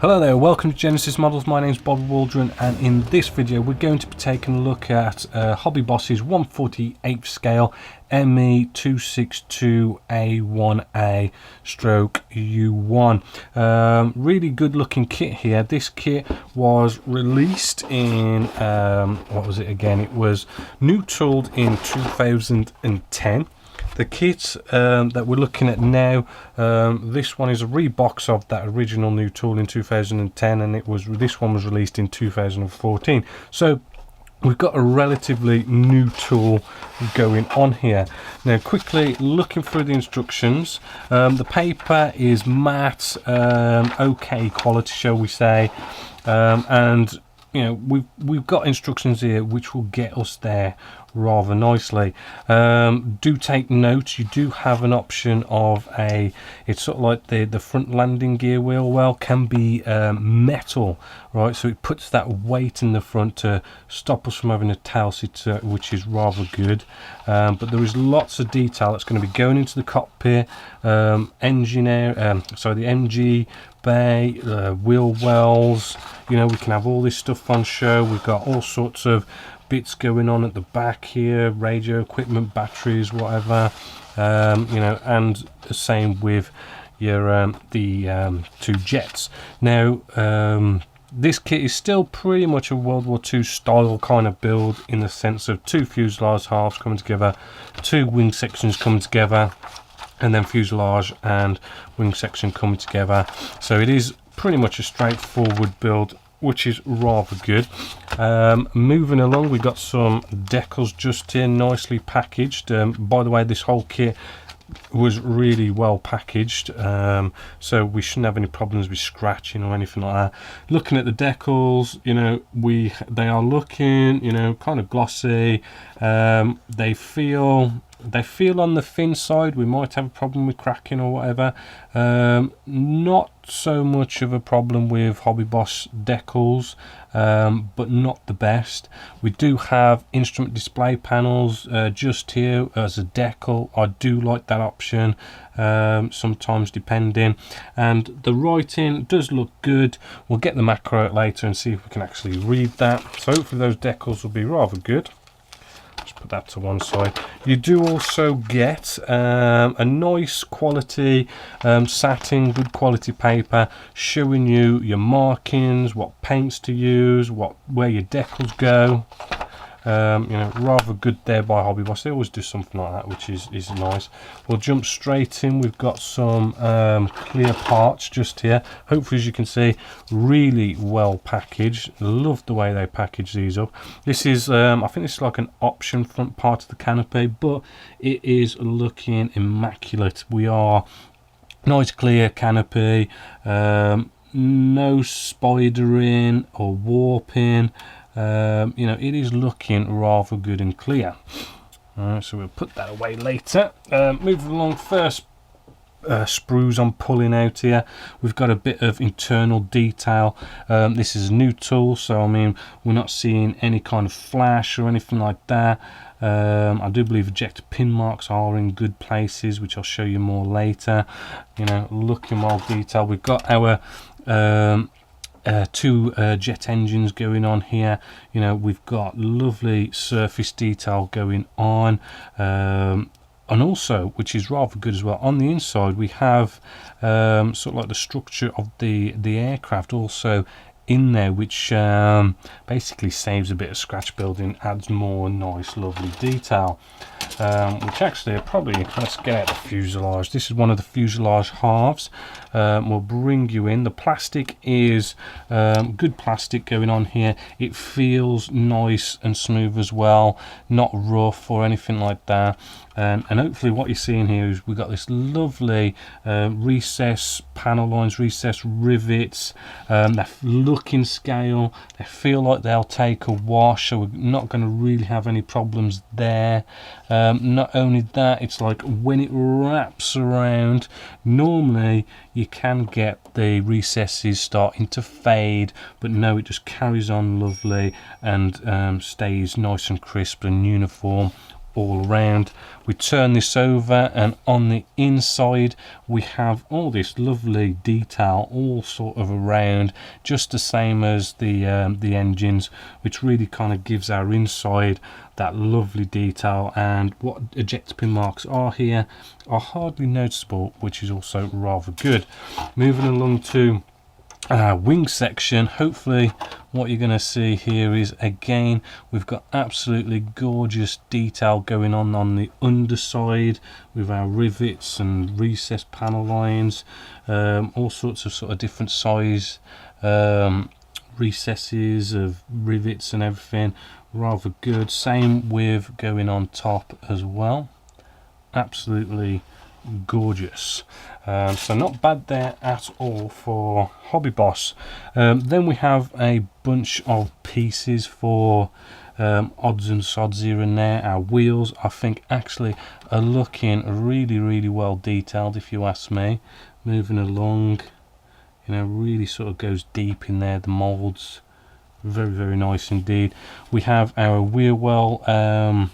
Hello there, welcome to Genesis Models. My name is Bob Waldron, and in this video we're going to be taking a look at HobbyBoss's 1/48 scale ME262 A-1a stroke U1. Really good looking kit here. This kit was released in, what was it again? It was new tooled in 2010. The kit that we're looking at now, this one is a rebox of that original new tool in 2010, and this one was released in 2014. So we've got a relatively new tool going on here. Now, quickly looking through the instructions, the paper is matte, okay quality, shall we say, and you know, we've got instructions here which will get us there rather nicely. Do take note, you do have an option of it's sort of like the front landing gear wheel well can be metal, right? So it puts that weight in the front to stop us from having a tail seat, which is rather good. But there is lots of detail that's going to be going into the cockpit, the MG bay, wheel wells. You know, we can have all this stuff on show. We've got all sorts of bits going on at the back here, radio equipment, batteries, whatever, you know, and the same with your the two jets. Now, this kit is still pretty much a World War II style kind of build, in the sense of two fuselage halves coming together, two wing sections coming together, and then fuselage and wing section coming together. So it is pretty much a straightforward build, which is rather good. Moving along, we've got some decals just here, nicely packaged. By the way, this whole kit was really well packaged, so we shouldn't have any problems with scratching or anything like that. Looking at the decals, you know, they are looking, you know, kind of glossy. They feel on the thin side. We might have a problem with cracking or whatever. Not so much of a problem with HobbyBoss decals, but not the best. We do have instrument display panels just here as a decal. I do like that option, sometimes depending, and the writing does look good. We'll get the macro out later and see if we can actually read that. So hopefully those decals will be rather good. Put that to one side. You do also get a nice quality satin, good quality paper, showing you your markings, what paints to use, where your decals go. You know, rather good there by HobbyBoss. They always do something like that, which is nice. We'll jump straight in. We've got some clear parts just here. Hopefully, as you can see, really well packaged. Love the way they package these up. This is, I think this is like an option front part of the canopy, but it is looking immaculate. We are nice clear canopy, no spidering or warping. You know, it is looking rather good and clear. Alright, so we'll put that away later. Moving along, first sprues I'm pulling out here. We've got a bit of internal detail. This is a new tool, so I mean, we're not seeing any kind of flash or anything like that. I do believe ejector pin marks are in good places, which I'll show you more later. You know, looking well detailed. We've got our two jet engines going on here. You know, we've got lovely surface detail going on, and also, which is rather good as well, on the inside we have sort of like the structure of the aircraft also in there, which basically saves a bit of scratch building, adds more nice lovely detail, which actually are probably, let's get out the fuselage. This is one of the fuselage halves. We'll bring you in. The plastic is good plastic going on here. It feels nice and smooth as well, not rough or anything like that. And hopefully what you're seeing here is we've got this lovely recess panel lines, recess rivets. They're looking scale. They feel like they'll take a wash, so we're not going to really have any problems there. Not only that, it's like when it wraps around, normally you can get the recesses starting to fade, but no, it just carries on lovely and stays nice and crisp and uniform all around. We turn this over, and on the inside we have all this lovely detail all sort of around, just the same as the engines, which really kind of gives our inside that lovely detail. And what ejector pin marks are here are hardly noticeable, which is also rather good. Moving along to wing section, hopefully what you're going to see here is, again, we've got absolutely gorgeous detail going on the underside with our rivets and recessed panel lines, all sorts of sort of different size recesses of rivets and everything, rather good. Same with going on top as well, absolutely gorgeous. So not bad there at all for HobbyBoss. Then we have a bunch of pieces for odds and sods here and there. Our wheels, I think, actually are looking really well detailed, if you ask me. Moving along, you know, really sort of goes deep in there, the molds, very nice indeed. We have our wheel well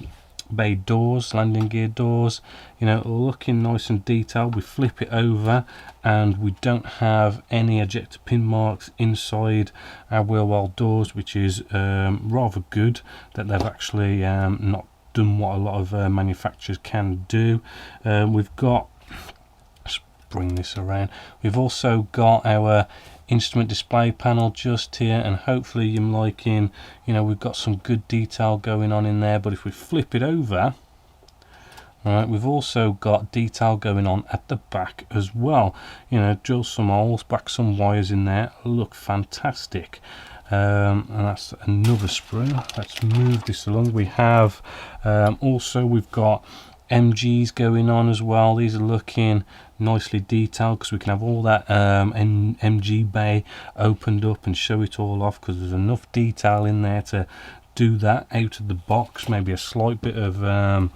bay doors, landing gear doors, you know, looking nice and detailed. We flip it over and we don't have any ejector pin marks inside our wheel well doors, which is rather good that they've actually not done what a lot of manufacturers can do. We've got, let's bring this around, we've also got our instrument display panel just here, and hopefully you're liking, you know, we've got some good detail going on in there. But if we flip it over, right, we've also got detail going on at the back as well. You know, drill some holes, back some wires in there, look fantastic. And that's another sprue. Let's move this along. We have also, we've got MGs going on as well. These are looking nicely detailed because we can have all that MG bay opened up and show it all off, because there's enough detail in there to do that out of the box. Maybe a slight bit of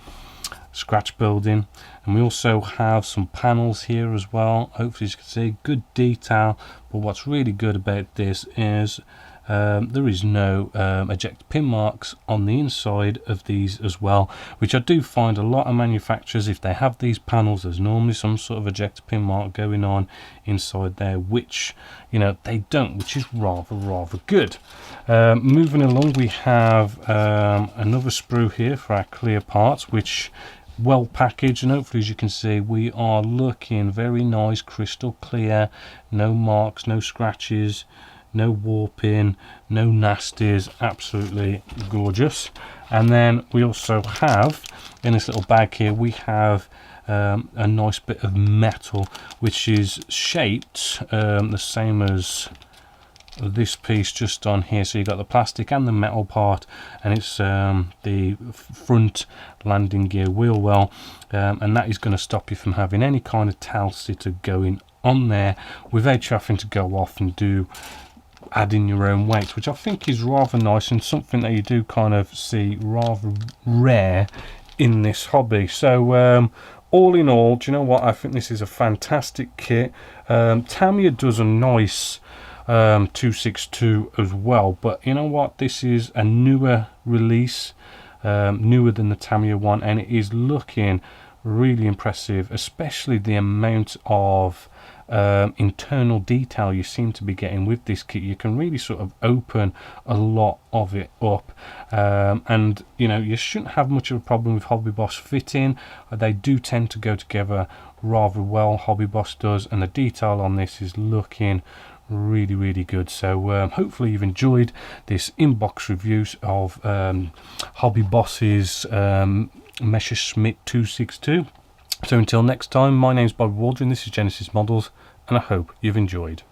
scratch building. And we also have some panels here as well. Hopefully you can see good detail. But what's really good about this is there is no ejector pin marks on the inside of these as well, which I do find a lot of manufacturers, if they have these panels, there's normally some sort of ejector pin mark going on inside there, which, you know, they don't, which is rather good. Moving along, we have another sprue here for our clear parts, which well packaged, and hopefully, as you can see, we are looking very nice, crystal clear, no marks, no scratches, no warping, no nasties, absolutely gorgeous. And then we also have, in this little bag here, we have a nice bit of metal, which is shaped the same as this piece just on here. So you've got the plastic and the metal part, and it's the front landing gear wheel well, and that is going to stop you from having any kind of tail sitter going on there without you having to go off and add in your own weights, which I think is rather nice and something that you do kind of see rather rare in this hobby. So all in all, do you know what, I think this is a fantastic kit. Tamiya does a nice 262 as well, but you know what, this is a newer release, newer than the Tamiya one, and it is looking really impressive, especially the amount of internal detail you seem to be getting with this kit. You can really sort of open a lot of it up, and you know, you shouldn't have much of a problem with HobbyBoss fitting. They do tend to go together rather well, HobbyBoss does, and the detail on this is looking really good. So hopefully you've enjoyed this inbox review of HobbyBoss's Messerschmitt 262. So until next time, my name's Bob Waldron, this is Genesis Models, and I hope you've enjoyed.